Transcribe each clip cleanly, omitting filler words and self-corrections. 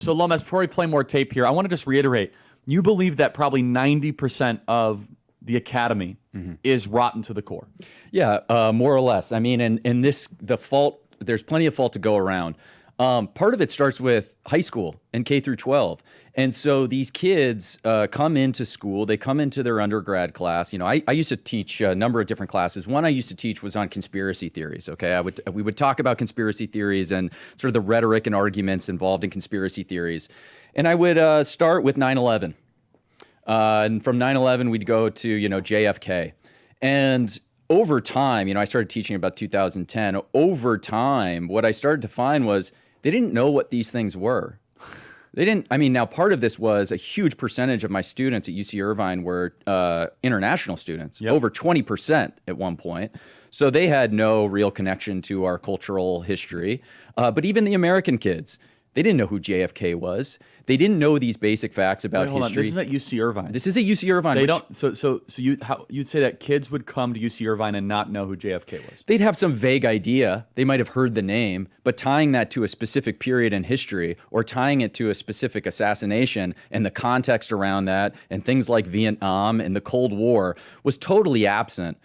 So Lomas, before we play more tape here, I want to just reiterate, you believe that probably 90% of the academy is rotten to the core. Yeah, more or less. I mean, and the fault, there's plenty of fault to go around. Part of it starts with high school and K through 12. And so these kids come into school, they come into their undergrad class. You know, I used to teach a number of different classes. One I used to teach was on conspiracy theories, okay? We would talk about conspiracy theories and sort of the rhetoric and arguments involved in conspiracy theories. And I would start with 9/11. And from 9/11, we'd go to, JFK. And over time, I started teaching about 2010. Over time, what I started to find was they didn't know what these things were. They didn't, now part of this was a huge percentage of my students at UC Irvine were international students, over 20% at one point. So they had no real connection to our cultural history. But even the American kids, they didn't know who JFK was. They didn't know these basic facts about history. Hold on. This is at UC Irvine. This is at UC Irvine. They don't. So you'd say that kids would come to UC Irvine and not know who JFK was? They'd have some vague idea. They might have heard the name, but tying that to a specific period in history or tying it to a specific assassination and the context around that and things like Vietnam and the Cold War was totally absent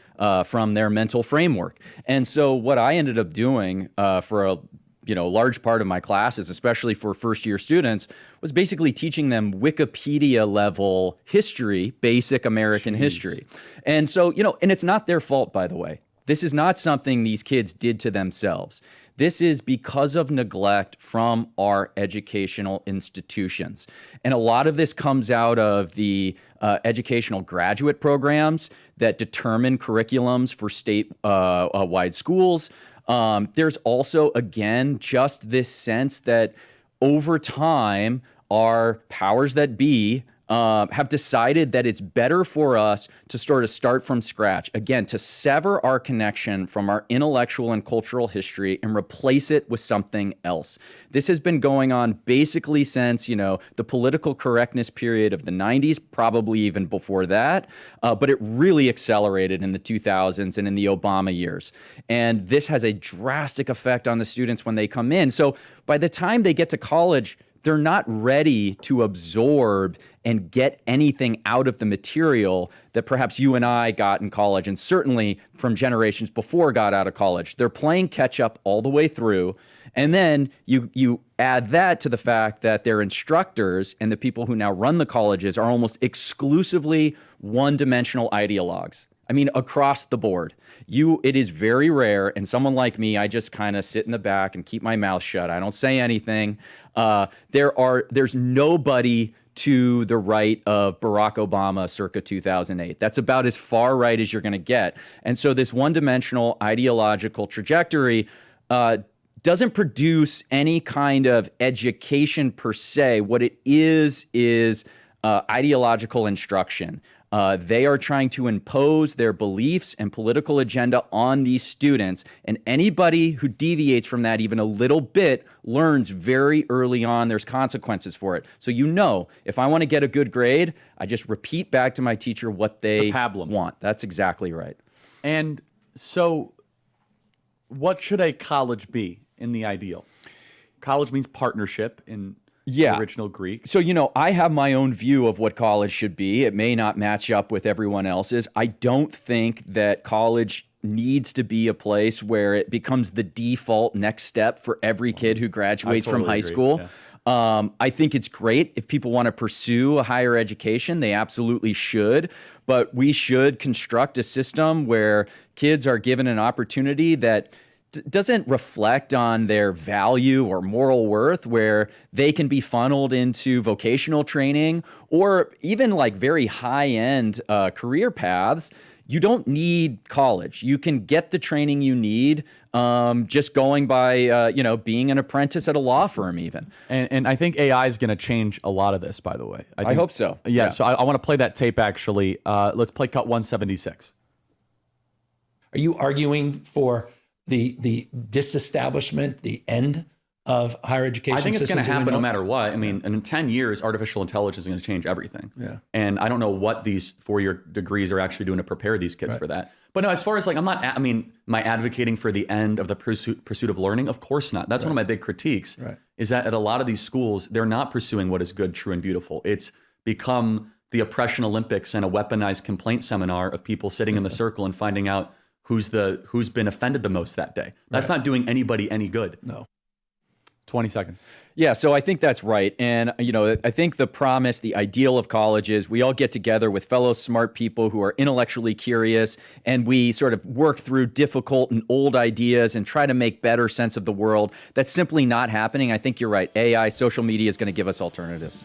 from their mental framework. And so what I ended up doing for a large part of my classes, especially for first-year students, was basically teaching them Wikipedia-level history, basic American history. And so, and it's not their fault, by the way. This is not something these kids did to themselves. This is because of neglect from our educational institutions. And a lot of this comes out of the educational graduate programs that determine curriculums for state-wide schools. There's also, again, just this sense that over time, our powers that be have decided that it's better for us to start from scratch. Again, to sever our connection from our intellectual and cultural history and replace it with something else. This has been going on basically since, the political correctness period of the 90s, probably even before that, but it really accelerated in the 2000s and in the Obama years. And this has a drastic effect on the students when they come in. So by the time they get to college, they're not ready to absorb and get anything out of the material that perhaps you and I got in college, and certainly from generations before got out of college. They're playing catch up all the way through. And then you add that to the fact that their instructors and the people who now run the colleges are almost exclusively one-dimensional ideologues. Across the board. It is very rare, and someone like me, I just kind of sit in the back and keep my mouth shut. I don't say anything. There's nobody to the right of Barack Obama circa 2008. That's about as far right as you're going to get. And so this one-dimensional ideological trajectory doesn't produce any kind of education per se. What it is ideological instruction. They are trying to impose their beliefs and political agenda on these students, and anybody who deviates from that even a little bit learns very early on there's consequences for it. So if I want to get a good grade, I just repeat back to my teacher what they want. That's exactly right. And so what should a college be in the ideal? College means partnership in original Greek. So, I have my own view of what college should be. It may not match up with everyone else's. I don't think that college needs to be a place where it becomes the default next step for every kid who graduates from high school. Yeah. I think it's great if people want to pursue a higher education, they absolutely should. But we should construct a system where kids are given an opportunity that doesn't reflect on their value or moral worth, where they can be funneled into vocational training or even like very high-end career paths. You don't need college. You can get the training you need just going by, being an apprentice at a law firm even. And I think AI is going to change a lot of this, by the way. I hope so. Yeah, so I want to play that tape, actually. Let's play cut 176. Are you arguing for the disestablishment, the end of higher education? I think it's going to happen no matter what. And in 10 years, artificial intelligence is going to change everything. Yeah. And I don't know what these 4-year degrees are actually doing to prepare these kids for that. But no, as far as like, I'm not, I mean, am I advocating for the end of the pursuit of learning? Of course not. That's one of my big critiques, is that at a lot of these schools, they're not pursuing what is good, true, and beautiful. It's become the oppression Olympics and a weaponized complaint seminar of people sitting in the circle and finding out who's been offended the most that day. That's not doing anybody any good. No. 20 seconds. Yeah, so I think that's right. And, you know, I think the promise, the ideal of college is we all get together with fellow smart people who are intellectually curious, and we sort of work through difficult and old ideas and try to make better sense of the world. That's simply not happening. I think you're right. AI, social media is going to give us alternatives.